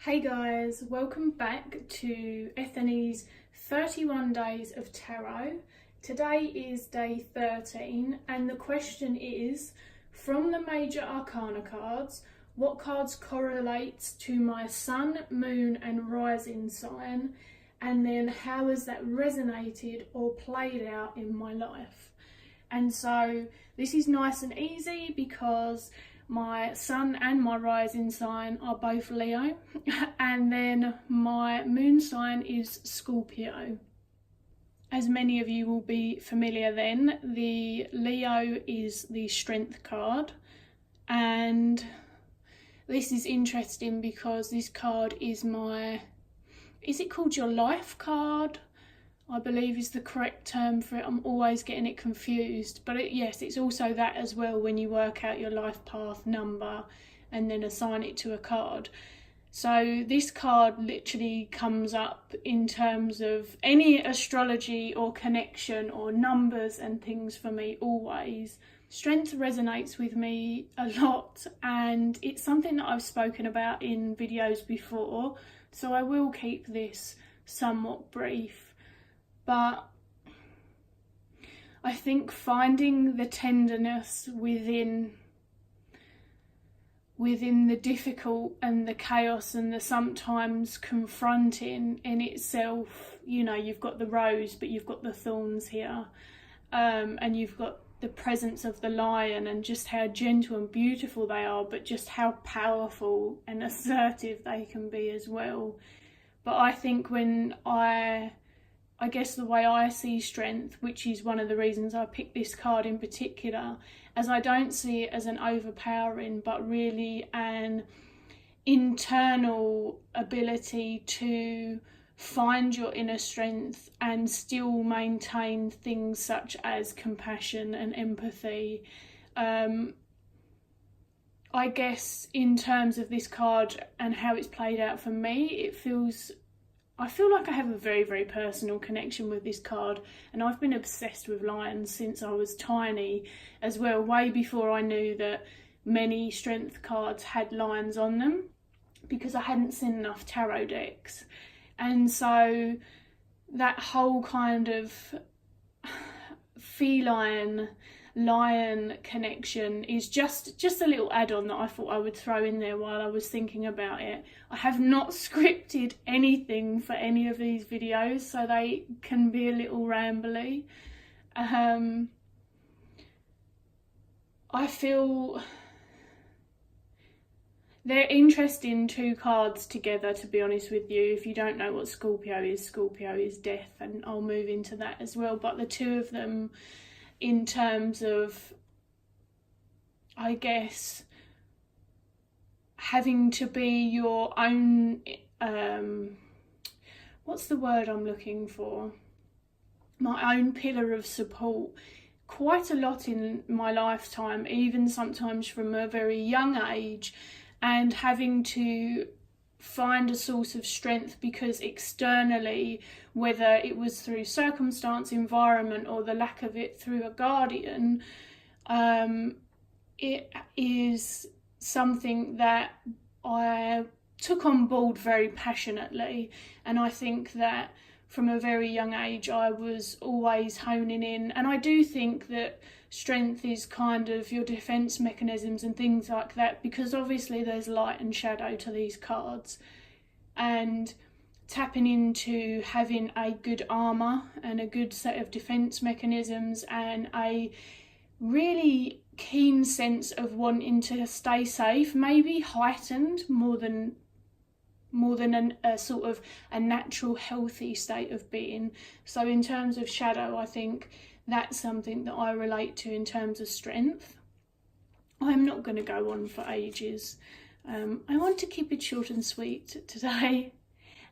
Hey guys, welcome back to Ethony's 31 Days of Tarot. Today is day 13 and the question is, from the major arcana cards, what cards correlates to my sun, moon and rising sign, and then how has that resonated or played out in my life? And so this is nice and easy because my sun and my rising sign are both Leo, and then my moon sign is Scorpio. As many of you will be familiar then, the Leo is the strength card, and this is interesting because this card is is it called your life card? I believe is the correct term for it. I'm always getting it confused, but yes, it's also that as well when you work out your life path number and then assign it to a card. So this card literally comes up in terms of any astrology or connection or numbers and things for me always. Strength resonates with me a lot, and it's something that I've spoken about in videos before, so I will keep this somewhat brief. But I think finding the tenderness within the difficult and the chaos and the sometimes confronting in itself, you know, you've got the rose but you've got the thorns here, and you've got the presence of the lion and just how gentle and beautiful they are, but just how powerful and assertive they can be as well. But I think when I guess the way I see strength, which is one of the reasons I picked this card in particular, as I don't see it as an overpowering, but really an internal ability to find your inner strength and still maintain things such as compassion and empathy. I guess in terms of this card and how it's played out for me, I feel like I have a very, very personal connection with this card, and I've been obsessed with lions since I was tiny as well, way before I knew that many strength cards had lions on them, because I hadn't seen enough tarot decks. And so that whole kind of feline lion connection is just a little add-on that I thought I would throw in there while I was thinking about it. I have not scripted anything for any of these videos, so they can be a little rambly. I feel they're interesting two cards together, to be honest with you. If you don't know what Scorpio is death, and I'll move into that as well. But the two of them, in terms of, I guess, having to be your own, what's the word I'm looking for? My own pillar of support, quite a lot in my lifetime, even sometimes from a very young age, and having to find a source of strength because externally, whether it was through circumstance, environment, or the lack of it through a guardian, it is something that I took on board very passionately. And I think that from a very young age I was always honing in, and I do think that strength is kind of your defense mechanisms and things like that, because obviously there's light and shadow to these cards, and tapping into having a good armor and a good set of defense mechanisms and a really keen sense of wanting to stay safe, maybe heightened more than a sort of a natural healthy state of being. So in terms of shadow, I think that's something that I relate to in terms of strength. I'm not going to go on for ages. I want to keep it short and sweet today.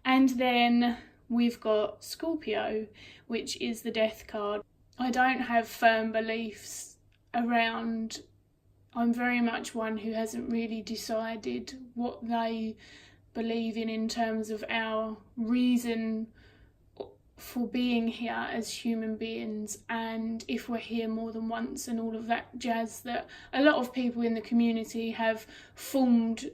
And then we've got Scorpio, which is the death card. I don't have firm beliefs around, I'm very much one who hasn't really decided what they believe in terms of our reason for being here as human beings, and if we're here more than once, and all of that jazz that a lot of people in the community have formed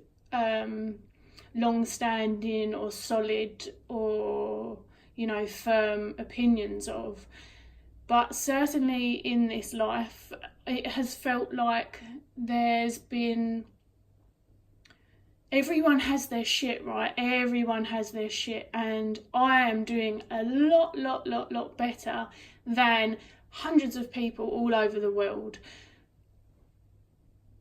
long-standing or solid or, you know, firm opinions of. But certainly in this life, it has felt like there's been... Everyone has their shit, right? Everyone has their shit. And I am doing a lot better than hundreds of people all over the world.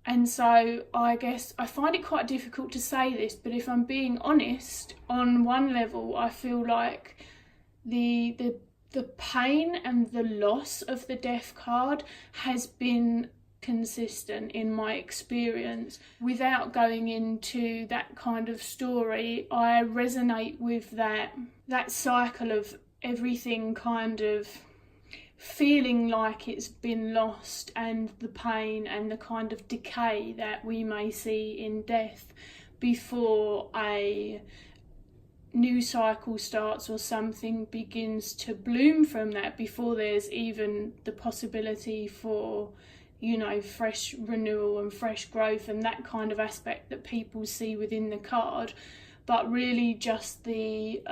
And so I guess I find it quite difficult to say this, but if I'm being honest, on one level, I feel like the pain and the loss of the death card has been consistent in my experience. Without going into that kind of story, I resonate with that cycle of everything kind of feeling like it's been lost, and the pain and the kind of decay that we may see in death before a new cycle starts or something begins to bloom from that, before there's even the possibility for, you know, fresh renewal and fresh growth and that kind of aspect that people see within the card. But really just the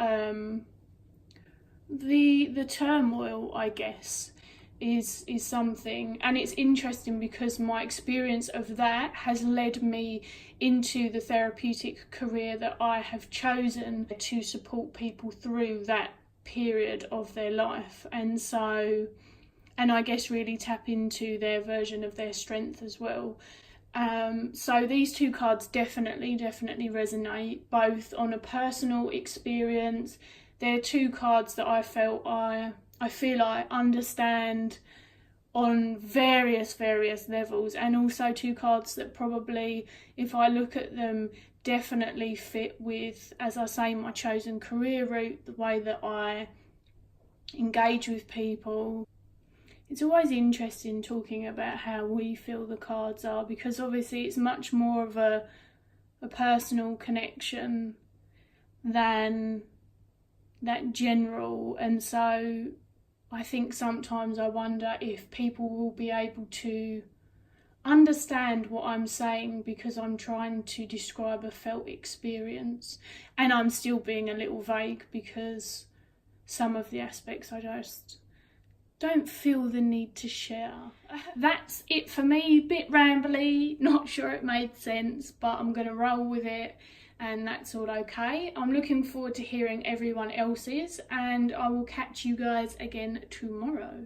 turmoil, I guess, is something. And it's interesting because my experience of that has led me into the therapeutic career that I have chosen to support people through that period of their life. And so, and I guess really tap into their version of their strength as well. So these two cards definitely resonate, both on a personal experience. They're two cards that I feel I understand on various levels, and also two cards that probably, if I look at them, definitely fit with, as I say, my chosen career route, the way that I engage with people. It's always interesting talking about how we feel the cards are, because obviously it's much more of a personal connection than that general. And so I think sometimes I wonder if people will be able to understand what I'm saying, because I'm trying to describe a felt experience and I'm still being a little vague because some of the aspects I just don't feel the need to share. That's it for me, bit rambly, not sure it made sense, but I'm gonna roll with it, and that's all okay. I'm looking forward to hearing everyone else's, and I will catch you guys again tomorrow.